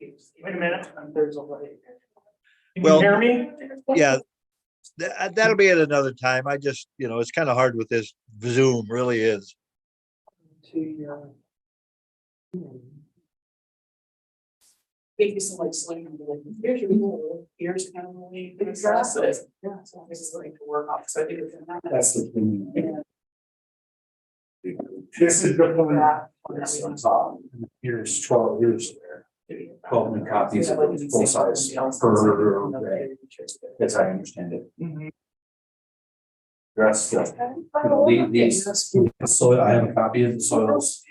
Wait a minute, there's a way. Can you Well, hear me? Yeah, that'll be at another time. I just, it's kind of hard with this Zoom, really is. Give you some like sling, like, here's your rule, here's kind of the way you address it. Yeah, so this is like to work off, so I think it's. That's the thing. This is the one. This on top, and here's 12 years there. 12 new copies of full size per day, as I understand it. Mhm. That's these, so I have a copy of the soils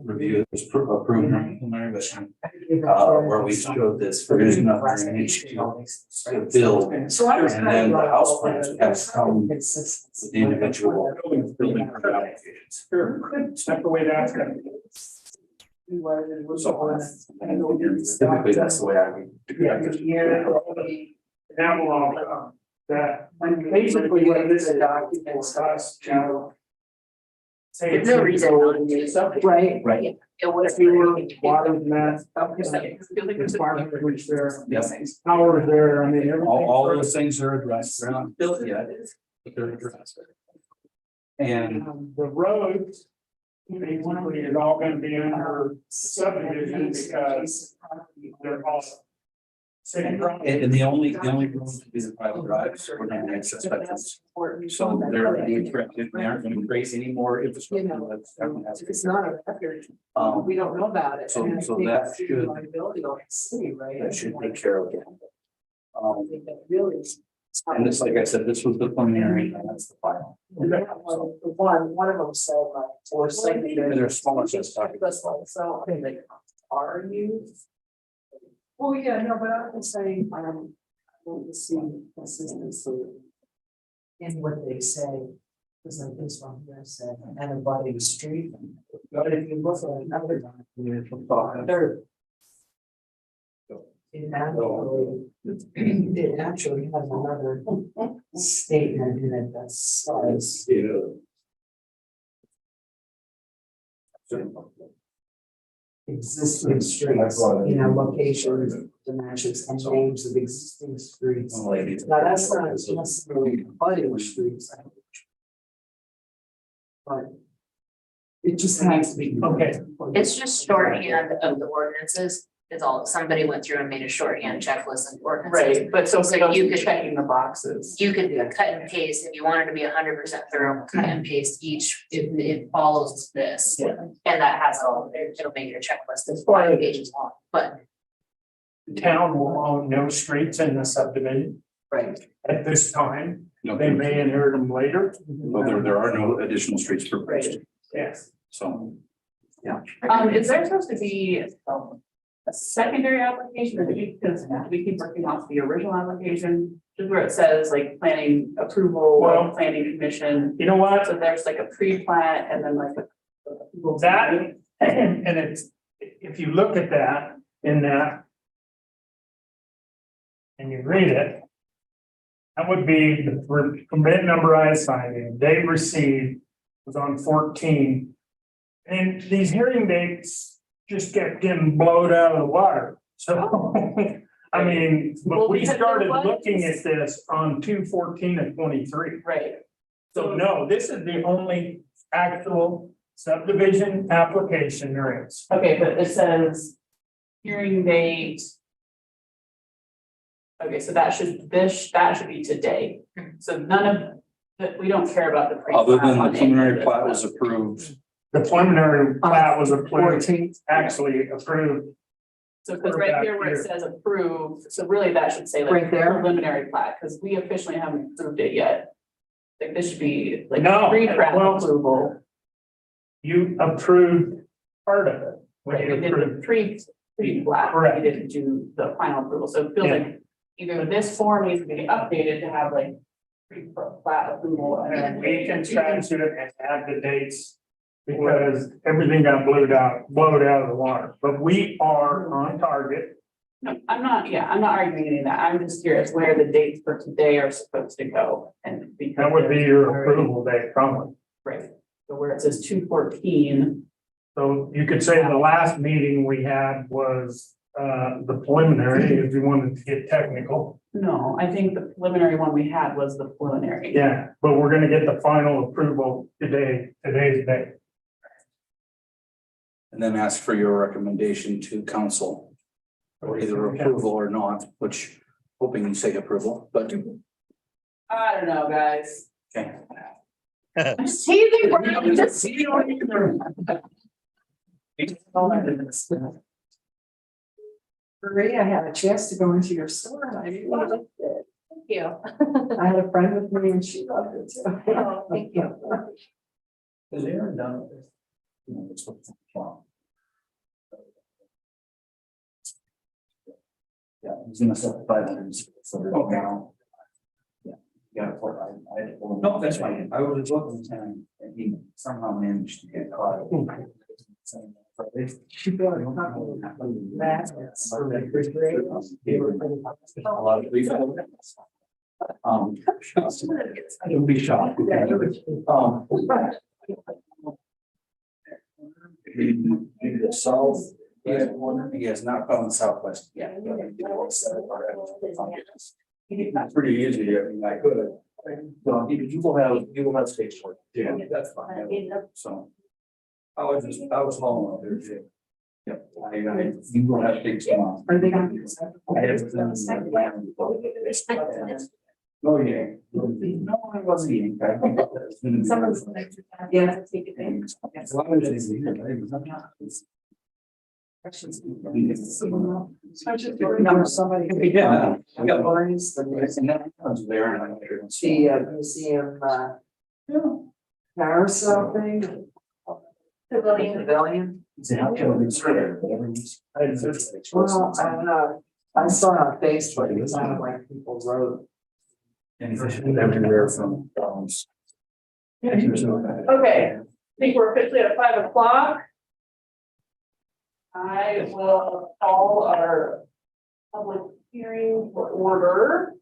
review, it's approved preliminary vision, where we showed this version of drainage to build. So I was. And then the house plans have come with the individual building permit applications. Sure, step away that. Typically, that's the way I would. Now we'll all, that, basically what this is documents us to. Say. There's no reason not to do something. Right. Right. It would. Sewer, water, and that. Yep. Which there, power there, I mean, everything. All those things are addressed, they're not built yet, but they're addressed. And The roads, basically, is all gonna be under subdivision because they're all. City property. and the only room to be the private drives, we're not gonna access veterans. So they're being corrected, they aren't gonna create any more infrastructure. That's- everyone has to- If it's not a record, Um, we don't know about it. So- and I so think that that's the should- liability on the city, right? that should take care of it. I think that really. And it's like I said, this was the preliminary, and that's the final. One of them said like, or something. They're smaller, so it's not- So, I mean, like, are you? Well, yeah, no, but I was saying, I want to see consistency. In what they say, because like this one here said, and abutting the street. But if you look at another one, they're. It actually has another statement in it that says. Existing streets, locations, dimensions and names of existing streets. Now, that's not necessarily abutting streets. But. It just has to be. Okay. It's just shorthand of the ordinances, is all, somebody went through and made a shorthand checklist of ordinances. Right, but so you you could could- checking the boxes. You could cut and paste, if you wanted to be 100% thorough, cut and paste each, it follows this. Yeah. And that has it all there, it'll make your checklist, it's 5 pages long, but The town will own no streets in the subdivision Right. at this time. No, They may inherit them later. well, there are no additional streets proposed, Yes. so. Is there supposed to be a secondary application, or because we keep working off the original application, just where it says like planning approval, Well- planning commission. You know what? So there's like a pre-plat and then like a. That, and it's, if you look at that, in that. And you read it. That would be the permit number I assigned, they received was on 14. And these hearing dates just kept getting blown out of the water, so. I mean, Well, but we because started there was- looking at this on 2/14/23. Right, So no, this is the only actual subdivision application there is. okay, but it says hearing date. Okay, so that should be today, so none of, that, we don't care about the. pre-plat Other than on the any of preliminary this plat was stuff. approved, The preliminary plat was approved, 14th. actually approved. So, because right here where it says approved, so really that should say like Right there? preliminary plat, because we officially haven't approved it yet. Like this should be like No, pre-plat well- approval. You approved part of it. when Right, you we did approved. the pre-plat, Correct. we didn't do the final approval, so it feels Yeah. like either this form needs to be updated to have like pre-plat approval. And we can change it and add the dates. Because everything got blown out of the water, but we are on target. No, I'm not arguing any of that, I'm just curious where the dates for today are supposed to go, and because. That would be there's your already- approval date probably. Right, so where it says 2/14, So you could say the last meeting we had was the preliminary, if you wanted to get technical. No, I think the preliminary one we had was the preliminary. Yeah, but we're gonna get the final approval today's day. And then ask for your recommendation to council. Or either approval or not, which hoping you say approval, but I don't know, guys. okay. I'm just teasing, Brian, just. Marie, I had a chance to go into your store and I really liked it. Thank you. I had a friend with me and she loved it too. Oh, thank you. Is Aaron done with this? No, it's what's wrong. Yeah, he's gonna set 500. Okay. Yeah. Yeah, no, that's fine. I was looking at him and he somehow managed to get caught. She brought a couple of baskets for the refrigerator. A lot of people. You'll be shocked. Maybe the south, he has not found the southwest. Yeah. That's pretty easy, I mean, I could have. So you will have stage work. Yeah, that's fine. So. I was home out there too. Yep, you will have stage tomorrow. Are they gonna? I have it in the plan. Oh, yeah. No, I wasn't eating. Someone's. Yeah. Take it. As long as it's here, Number somebody. Yeah. Barnes, the museum, carousel thing. Pavilion. Well, I saw it on Facebook, it sounded like people wrote. Everywhere from. Okay, I think we're officially at 5 o'clock. I will call our public hearing for order.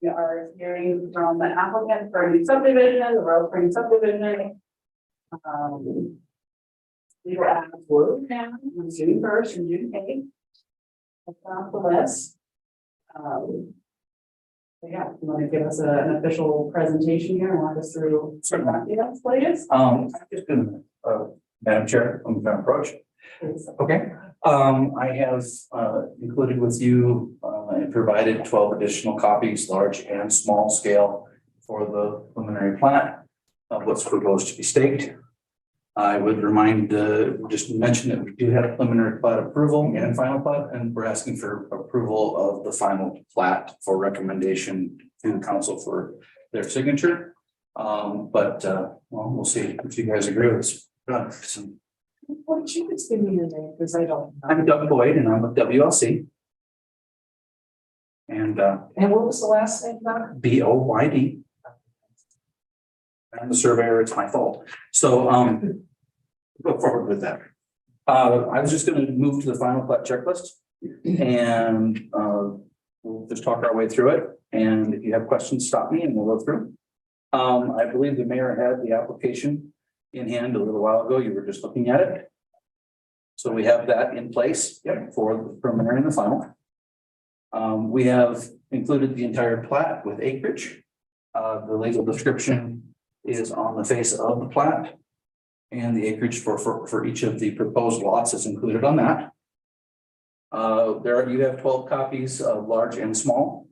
We are hearing from the applicant for a new subdivision, the Royal Spring subdivision. We will add Wood now on June 1st and June 8th. That's on the list. So yeah, you want to give us an official presentation here and walk us through certain documents, please? I'm just gonna, Madam Chair, I'm gonna approach. Okay, I have included with you and provided 12 additional copies, large and small scale, for the preliminary plat of what's proposed to be staked. I would remind, just mention that we do have preliminary plat approval and final plat, and we're asking for approval of the final plat for recommendation to the council for their signature. Well, we'll see if you guys agree with us. What did you just give me your name, because I don't. I'm Doug Boyd and I'm with WLC. And And what was the last name, Doug? BOYD. I'm the surveyor, it's my fault. So go forward with that. I was just gonna move to the final plat checklist and we'll just talk our way through it. And if you have questions, stop me and we'll go through. I believe the mayor had the application in hand a little while ago. You were just looking at it. So we have that in place for the preliminary and the final. We have included the entire plat with acreage. The legal description is on the face of the plat. And the acreage for each of the proposed lots is included on that. You have 12 copies of large and small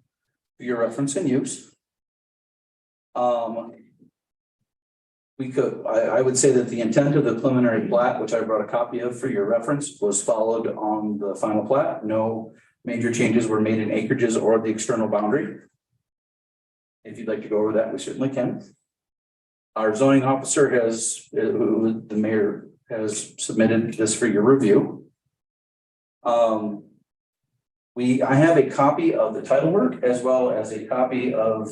for your reference and use. I would say that the intent of the preliminary plat, which I brought a copy of for your reference, was followed on the final plat. No major changes were made in acreages or the external boundary. If you'd like to go over that, we certainly can. Our zoning officer the mayor has submitted this for your review. I have a copy of the title work as well as a copy of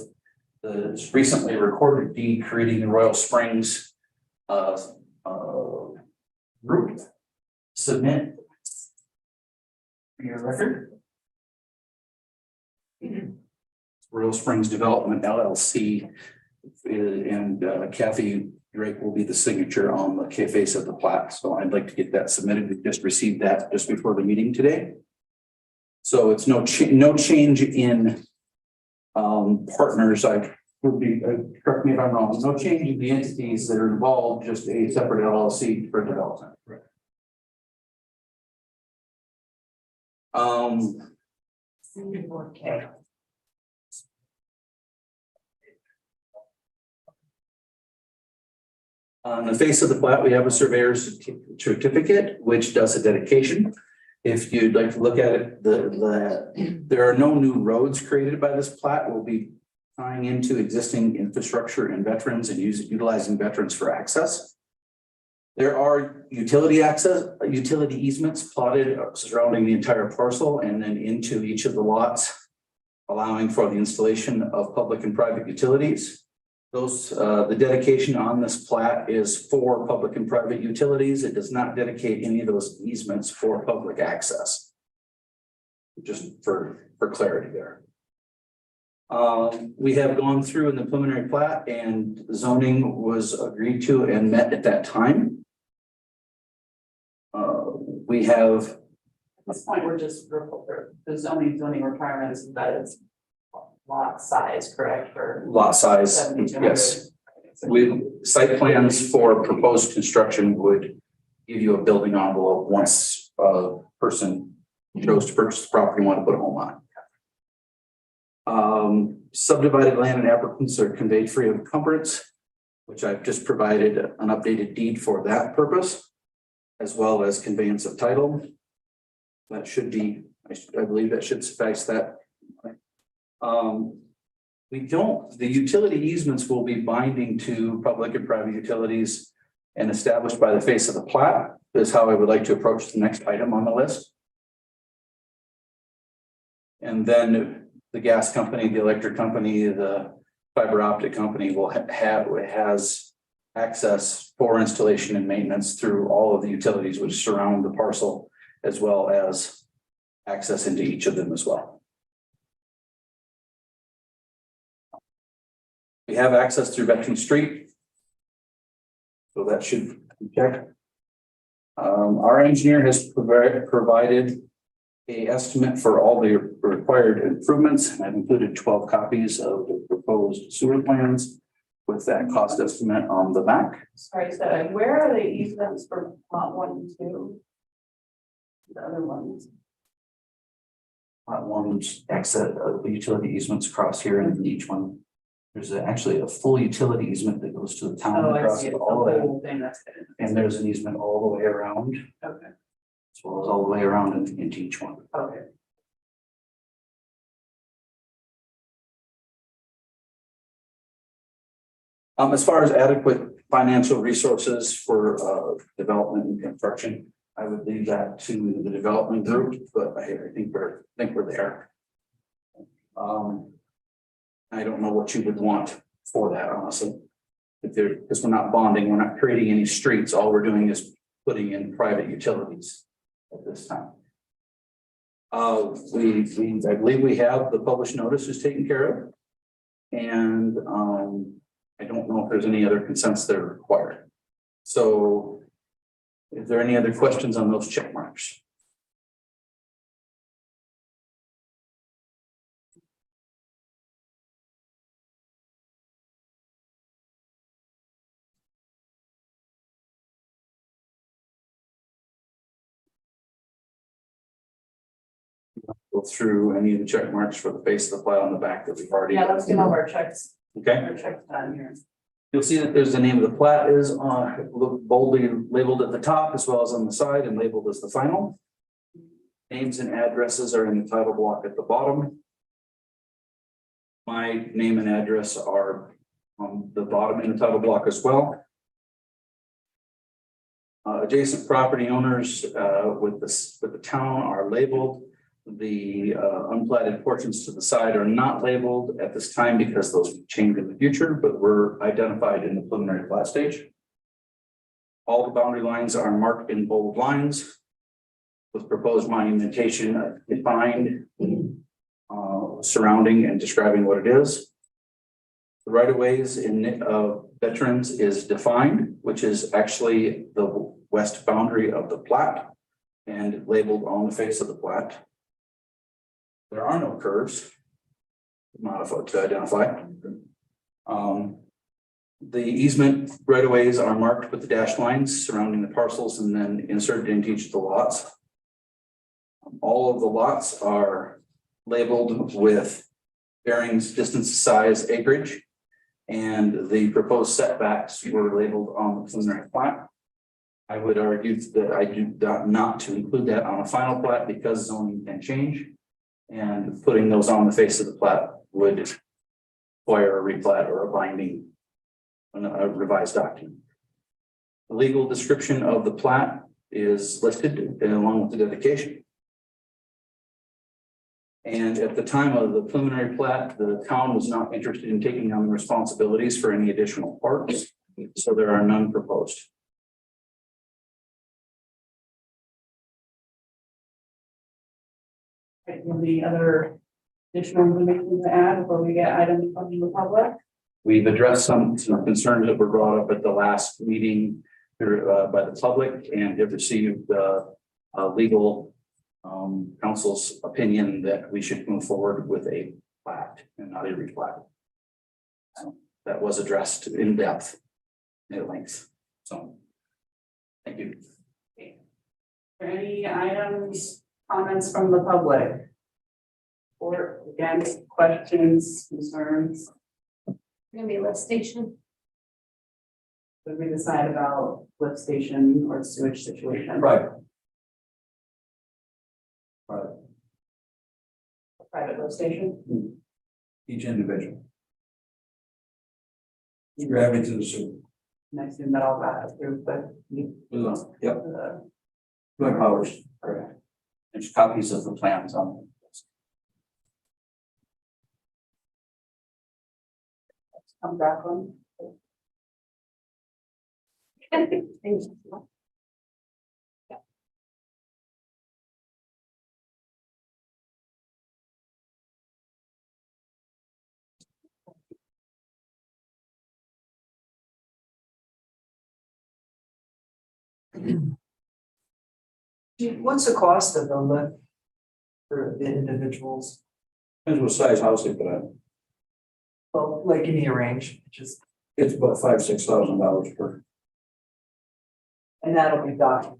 the recently recorded deed creating the Royal Springs route. Submit for your record. Royal Springs Development LLC and Kathy Drake will be the signature on the face of the plat, so I'd like to get that submitted. We just received that just before the meeting today. So it's no change in partners. I would be, correct me if I'm wrong, no change in the entities that are involved, just a separate LLC for development. Okay. On the face of the plat, we have a surveyor's certificate, which does a dedication. If you'd like to look at it, there are no new roads created by this plat. We'll be tying into existing infrastructure and veterans and utilizing veterans for access. There are utility easements plotted surrounding the entire parcel and then into each of the lots, allowing for the installation of public and private utilities. The dedication on this plat is for public and private utilities. It does not dedicate any of those easements for public access. Just for clarity there. We have gone through in the preliminary plat and zoning was agreed to and met at that time. We have, At this point, we're just, the zoning requirements that is lot size, correct, for lot size, 7,200. yes. Site plans for proposed construction would give you a building envelope once a person chose to purchase the property and want to put a home on. Subdivided land and applicants are conveyed free of encumbrance, which I've just provided an updated deed for that purpose, as well as conveyance of title. That should be, I believe that should suffice that. The utility easements will be binding to public and private utilities and established by the face of the plat is how I would like to approach the next item on the list. And then the gas company, the electric company, the fiber optic company has access for installation and maintenance through all of the utilities which surround the parcel, as well as access into each of them as well. We have access through Veteran Street. So that should be checked. Our engineer has provided an estimate for all the required improvements. I've included 12 copies of the proposed sewer plans with that cost estimate on the back. Sorry, so where are the easements for lot 1 and 2? The other ones. One's exit the utility easements across here, and each one, there's actually a full utility easement that goes to the town. Oh, I across see, it, it's the all that. whole thing, that's good. And there's an easement all the way around, Okay, as well as all the way around into each one. okay. As far as adequate financial resources for development and construction, I would leave that to the development group, but I think we're there. I don't know what you would want for that, honestly. Because we're not bonding, we're not creating any streets, all we're doing is putting in private utilities at this time. I believe we have the published notices taken care of. And I don't know if there's any other consents that are required. So is there any other questions on those check marks? Go through any of the check marks for the face of the plat on the back that we've already. Yeah, let's get all our checks, Okay. our checks done here. You'll see that there's the name of the plat is boldly labeled at the top as well as on the side and labeled as the final. Names and addresses are in the title block at the bottom. My name and address are on the bottom in the title block as well. Adjacent property owners with the town are labeled. The unplatted portions to the side are not labeled at this time because those will change in the future, but were identified in the preliminary plat stage. All the boundary lines are marked in bold lines with proposed monumentation defined, surrounding and describing what it is. The right of ways Veterans is defined, which is actually the west boundary of the plat and labeled on the face of the plat. There are no curves modified to identify. The easement right of ways are marked with the dashed lines surrounding the parcels and then inserted into each of the lots. All of the lots are labeled with bearings, distance, size, acreage. And the proposed setbacks were labeled on the preliminary plat. I would argue that I do not to include that on a final plat because zoning can change. And putting those on the face of the plat would require a replat or a binding, a revised document. The legal description of the plat is listed along with the dedication. And at the time of the preliminary plat, the town was not interested in taking on the responsibilities for any additional parks, so there are none proposed. Any other additional information to add before we get items from the public? We've addressed some concerns that were brought up at the last meeting by the public and have received legal counsel's opinion that we should move forward with a plat and not a replat. So that was addressed in depth, at length. So, thank you. Are there any items, comments from the public? Or against, questions, concerns? Gonna be a lift station. Did we decide about lift station or sewage situation? Right. Private lift station? Each individual. Gravity to the sewer. And I assume that all got approved, but. Yep. Joint powers. Correct. There's copies of the plans on. Come back on. What's the cost of the lift for the individuals? Depends what size house they put on. Well, like give me a range, just, It's about $5,000-6,000 per. and that'll be documented.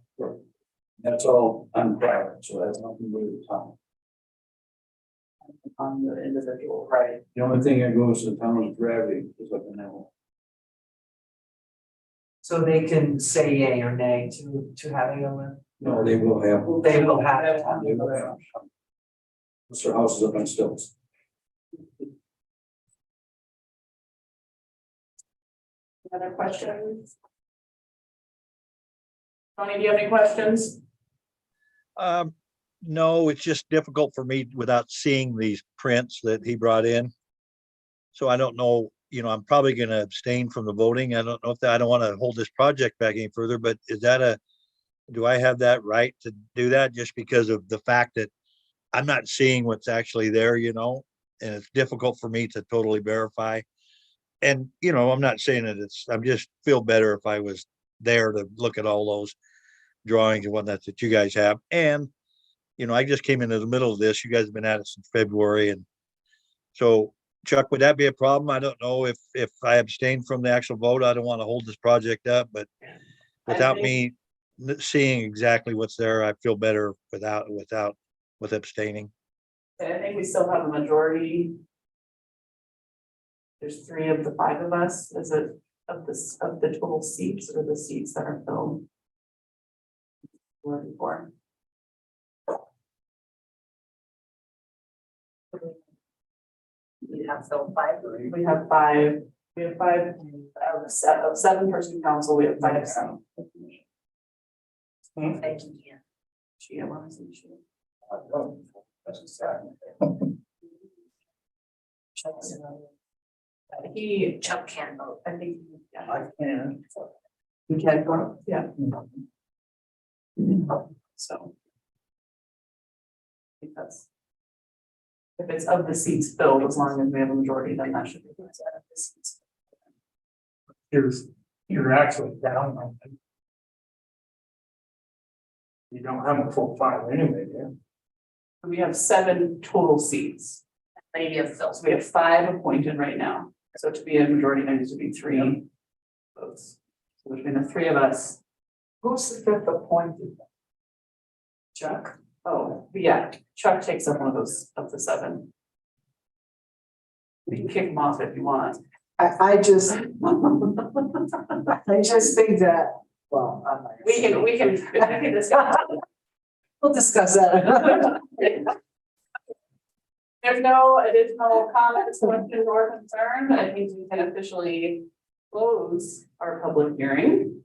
That's all on private, so that's nothing to do with the town. On the individual, right? The only thing that goes to the town is gravity, is like an animal. So they can say yay or nay to having a lift. No, they will have. They will have it. They will have. Unless their house is up on stilts. Other questions? Tony, do you have any questions? No, it's just difficult for me without seeing these prints that he brought in. So I don't know, I'm probably gonna abstain from the voting. I don't know if I don't want to hold this project back any further, but do I have that right to do that just because of the fact that I'm not seeing what's actually there, and it's difficult for me to totally verify. And, I'm not saying that I'm just feel better if I was there to look at all those drawings and whatnot that you guys have. And, I just came into the middle of this. You guys have been at it since February. And so Chuck, would that be a problem? I don't know if I abstain from the actual vote. I don't want to hold this project up, but without me seeing exactly what's there, I feel better with abstaining. I think we still have a majority. There's 3 of the 5 of us. Is it of the total seats or the seats that are filled? 4. We have filled 5. We have 5. We have 5 of 7-person council. We have 5. Thank you, Ian. She wants to. Chuck can vote. I think. Yeah. I can. You can go, yeah. So. I think that's. If it's of the seats filled, as long as we have a majority, then that should be. you're actually down on it. You don't have a full 5 anyway, yeah. We have 7 total seats. Maybe a fill. So we have 5 appointed right now. So to be a majority, there needs to be 3 votes. So between the 3 of us, Who's the fifth appointed? Chuck? oh, yeah, Chuck takes up one of those, of the 7. We can kick him off if you want. I just think that, well, I'm not. We can discuss. We'll discuss that. There's no additional comments, questions, or concerns. I think we can officially close our public hearing.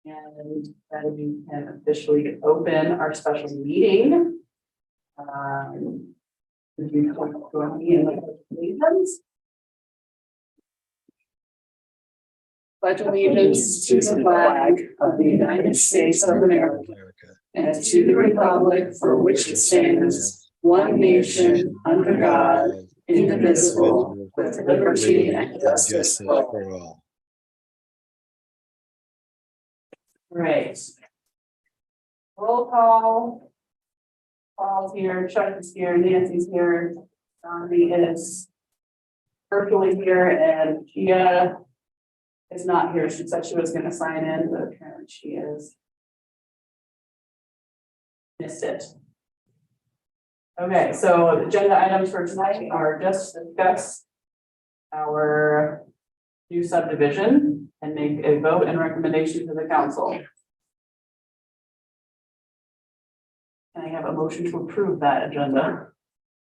And that we can officially open our special meeting. Would you want to join me in the allegiance? Pledge allegiance to the flag of the United States of America and to the republic for which it stands, one nation, under God, indivisible, with liberty and justice for all. for all. Right. Roll call. Paul's here, Chuck is here, Nancy's here, Donnie is virtually here, and Gia is not here. She said she was gonna sign in, but apparently she is. Missed it. Okay, so agenda items for tonight are just to discuss our new subdivision and make a vote and recommendation to the council. Can I have a motion to approve that agenda?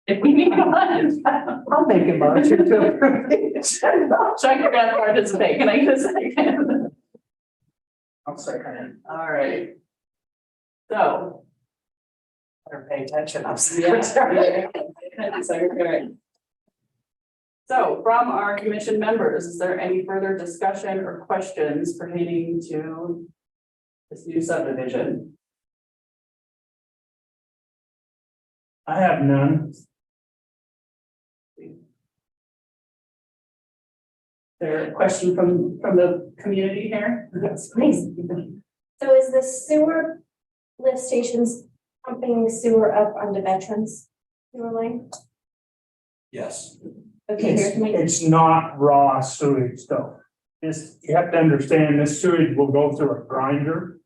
If we need one. I'll make a motion to approve the agenda. Chuck, you're gonna participate. Can I get a second? I'll second it. All right. So. Better pay attention, I'm Yeah. secretary. Secretary. So from our commission members, is there any further discussion or questions pertaining to this new subdivision? I have none. Is there a question from the community here? Please. So is the sewer lift stations pumping sewer up onto veterans sewer line? Yes. Okay, here's my, It's not raw sewage though. This, you have to understand, this sewage will go through a grinder.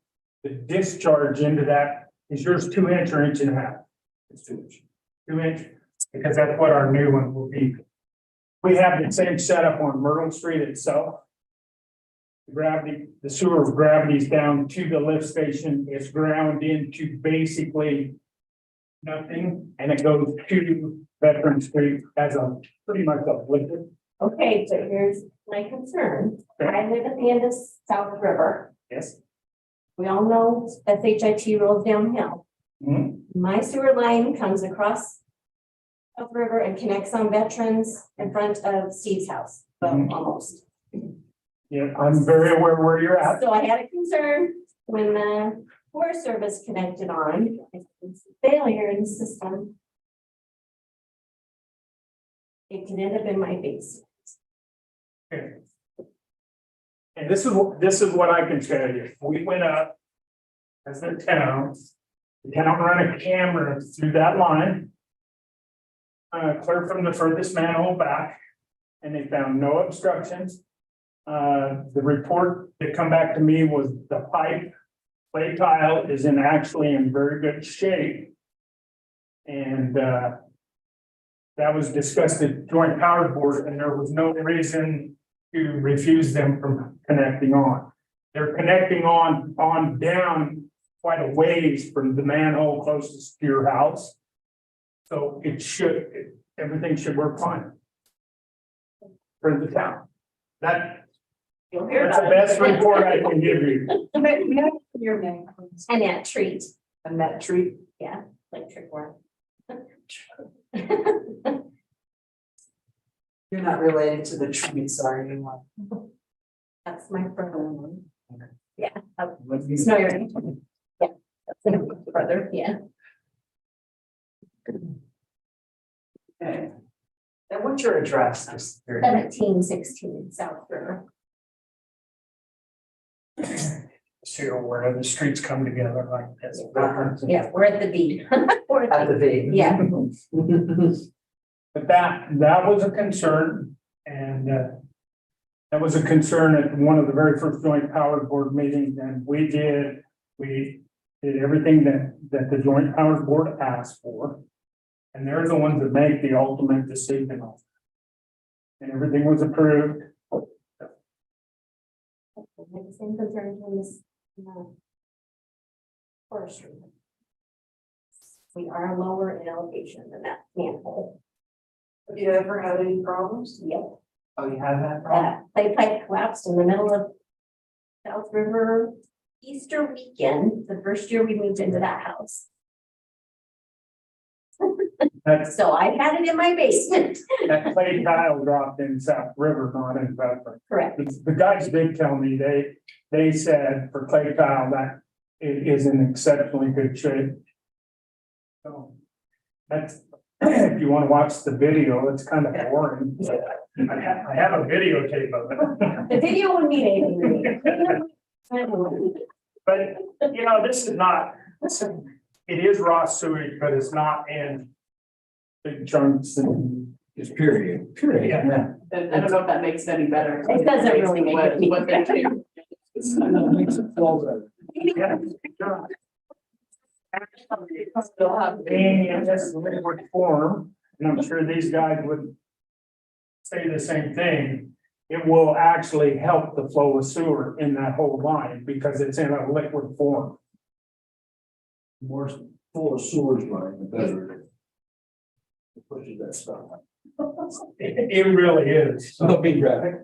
The discharge into that is yours 2 inch or 1.5 inches. It's 2 inch. 2 inch, because that's what our new one will be. We have the same setup on Myrtle Street itself. Gravity, the sewer gravity's down to the lift station, it's ground into basically nothing, and it goes to Veteran Street as a pretty much a liquid. okay, but here's my concern. I live at the end of South River. Yes. We all know SHIT rolls downhill. Mhm. My sewer line comes across South River and connects on veterans in front of Steve's house, well, Mhm. almost. Yeah, I'm very aware where you're at. So I had a concern when the Forest Service connected on, it's a failure in the system. It can end up in my base. Okay. And this is what I can tell you. We went up as a town. The town ran a camera through that line. Clear from the furthest manhole back, and they found no obstructions. The report that come back to me was the pipe, clay tile is actually in very good shape. And, that was discussed at joint power board, and there was no reason to refuse them from connecting on. They're connecting on down quite a ways from the manhole closest to your house. So everything should work fine. For the town. That's You'll hear the that. best report I can give you. May I have your name, please? Annette Treat, Annette Treat. like trick worm. You're not related to the trees, are you? That's my brother. Yeah, no, you're right. Yeah, that's my brother, yeah. Okay. And what's your address? Just here. 1716 South River. Here where the streets come together like this. Yeah, we're at the B. We're at At the- the V. Yeah. But that was a concern and that was a concern at one of the very first joint powers board meetings and we did everything that the joint powers board asked for. And they're the ones that make the ultimate decision. And everything was approved. We had the same concerns on this. Forestry. We are lower in allocation than that manhole. Have you ever had any problems? Yep, Oh, you have that problem? clay pipe collapsed in the middle of South River Easter weekend, the first year we moved into that house. That's So I had it in my basement. that clay tile dropped in South River, not in Bedford. Correct. The guys did tell me, they said for clay tile that it is in exceptionally good shape. So that's, if you want to watch the video, it's kind of boring. I have a videotape of it. The video wouldn't mean anything to me. But, you know, this is not, it is raw sewage, but it's not in big chunks and. It's period. Yeah. I don't know if that makes it any better. It doesn't really make it any What they better. do. Makes it flow better. Yeah. Still have- Being in this liquid form, and I'm sure these guys would say the same thing. It will actually help the flow of sewer in that whole line because it's in a liquid form. More full of sewage line, the better. It pushes that stuff. It really is. Don't be graphic.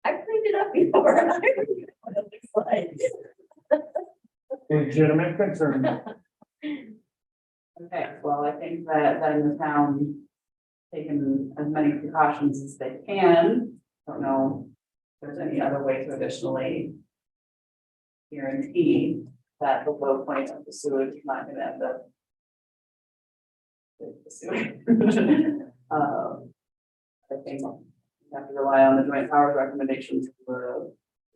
I've cleaned it up before. I know what it looks like. Legitimate concern. Okay, well, I think that then the town taken as many precautions as they can. Don't know if there's any other way to additionally guarantee that the low point of the sewage is not gonna end up with the sewage. I think we have to rely on the joint powers recommendations for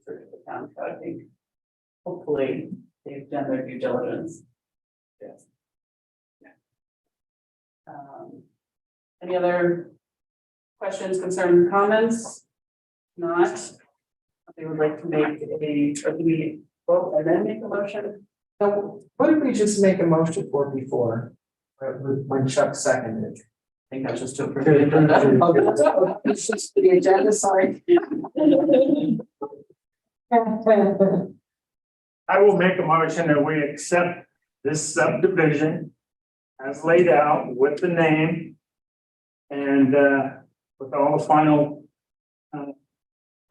the town, so I think hopefully they've done their due diligence. Yes. Any other questions, concerns, comments? Not, they would like to make or do we vote and then make a motion? So what did we just make a motion for before? When Chuck seconded? I think that's just to approve the agenda. Oh, it's just the agenda, sorry. I will make a motion that we accept this subdivision as laid out with the name and with all the final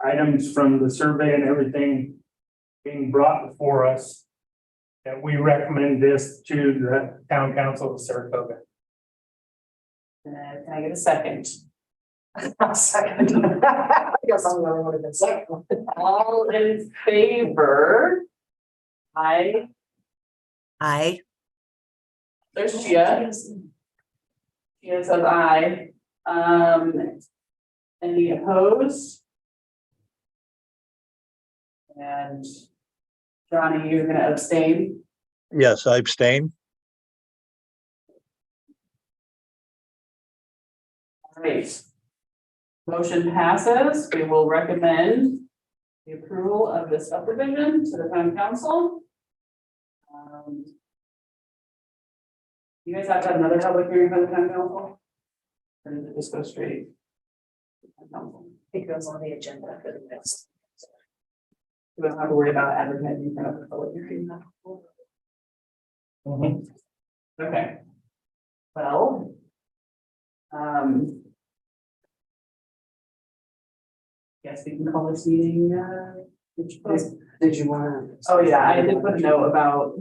items from the survey and everything being brought before us, that we recommend this to the town council of Saratoga. Can I get a second? Second. I guess I'm the only one who can second. All in favor? Aye. Aye. There's Gia. Gia says aye. Any opposed? And Johnny, you're gonna abstain? Yes, I abstain. Great. Motion passes. We will recommend the approval of this subdivision to the town council. You guys have to have another public hearing for the town council? Or does it just go straight? to the town council? It goes on the agenda for the next. We don't have to worry about advertising for another public hearing. Okay. Well. Guess we can call this meeting, Did you wanna? oh yeah, I did put a note about.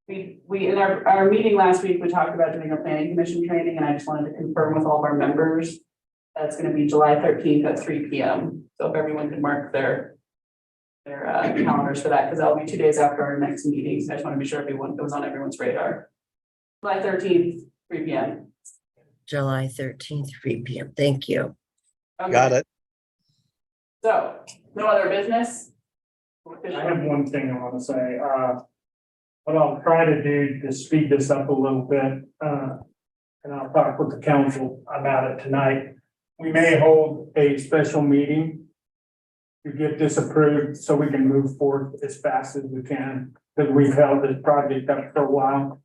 We, in our meeting last week, we talked about doing a planning commission training, and I just wanted to confirm with all of our members. That's gonna be July 13th at 3 p.m. So if everyone can mark their calendars for that, because that'll be 2 days after our next meeting, so I just want to be sure everyone, it was on everyone's radar. July 13th, 3 p.m. July 13th, 3 p.m. Thank you. Okay. Got it. So, No other business? I have one thing I wanna say, what I'll try to do to speed this up a little bit, and I'll talk with the council about it tonight. We may hold a special meeting to get this approved so we can move forward as fast as we can, because we've held this project up for a while.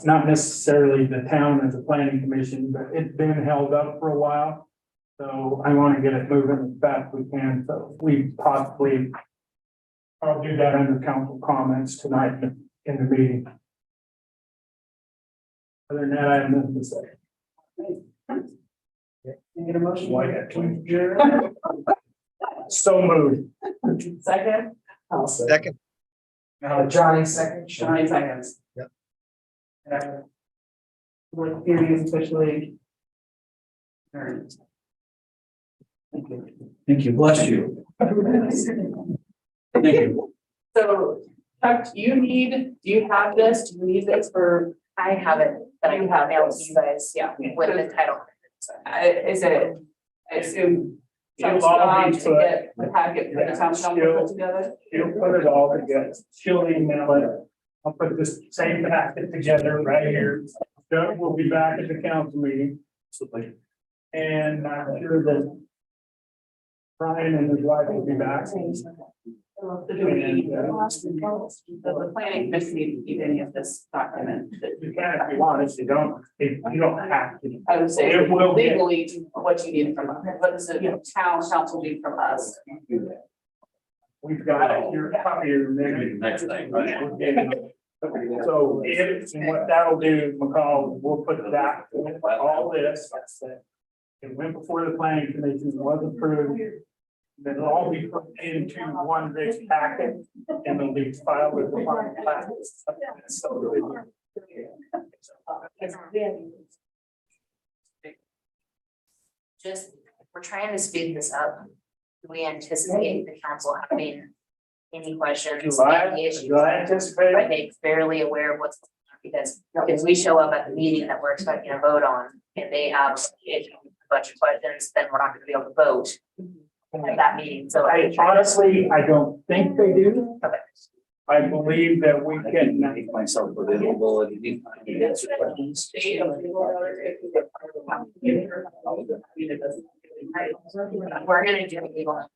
Not necessarily the town as a planning commission, but it's been held up for a while. So I want to get it moving as fast as we can, so we possibly. I'll do that under council comments tonight in the meeting. Other than that, I have nothing to say. Can I get a motion? So moved. Second? I'll say. Second, Johnny second. Johnny seconds. Yep. Public hearing is officially. adjourned. Thank you, bless you. Thank you. So, Chuck, do you have this? Do you need this for, I have it, that I can have mailed to you guys, yeah, with the title. is it, I assume. It'll Chuck's all gone be to put- get the packet for the town council put together? She'll put it all together. She'll email it. I'll put this same packet together right here. Doug will be back at the council meeting. And I'm sure that Brian and his wife will be back. So do we, does the planning commission need to keep any of this document? You can if you want, if you don't, you don't have to. I would say It will be- legally, what you need from us, what does the town council need from us? We've got your copy of the Next thing, right? So if, and what that'll do, McCall, we'll put that, all this. It went before the planning commission, was approved. Then it'll all be put into one big packet and it'll be filed with the. Just, we're trying to speed this up. Do we anticipate the council having any questions, any issues? Do I anticipate? Are they fairly aware of what's, because if we show up at the meeting that we're expecting to vote on, and they have a bunch of questions, then we're not gonna be able to vote at that meeting, so. I honestly, I don't think they do. I believe that we can. Make myself available if you need to answer questions. We're gonna do legal.